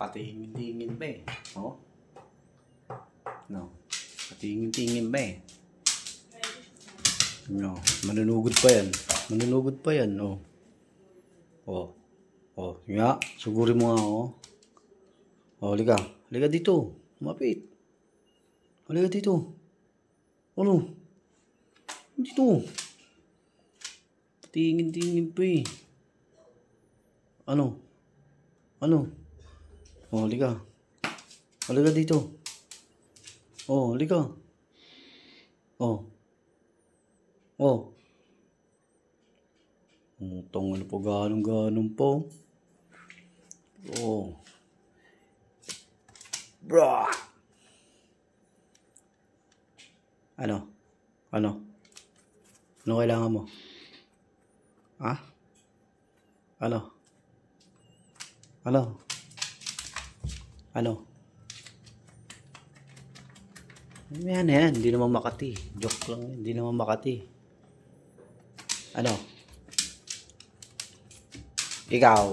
Patingin-tingin pa eh. Oh. No. Patingin-tingin pa eh. No. Manunugod pa yan. Manunugod pa yan. Oh. Oh. Oh. Nga. Sugurin mo nga oh. Oh, halika. Halika dito. Mapit. Halika dito. Ano? Dito. Tingin-tingin pa eh. Ano? Ano? Oh, halika. Halika dito. Oh, halika. Oh. Oh. Tong ano po ganong po. Oh. Bro. Ano? Ano? Ano kailangan mo? Ha? Ano? Ano? Ano? Yan yan, hindi naman Makati. Joke lang, hindi naman Makati. Ano? Ikaw.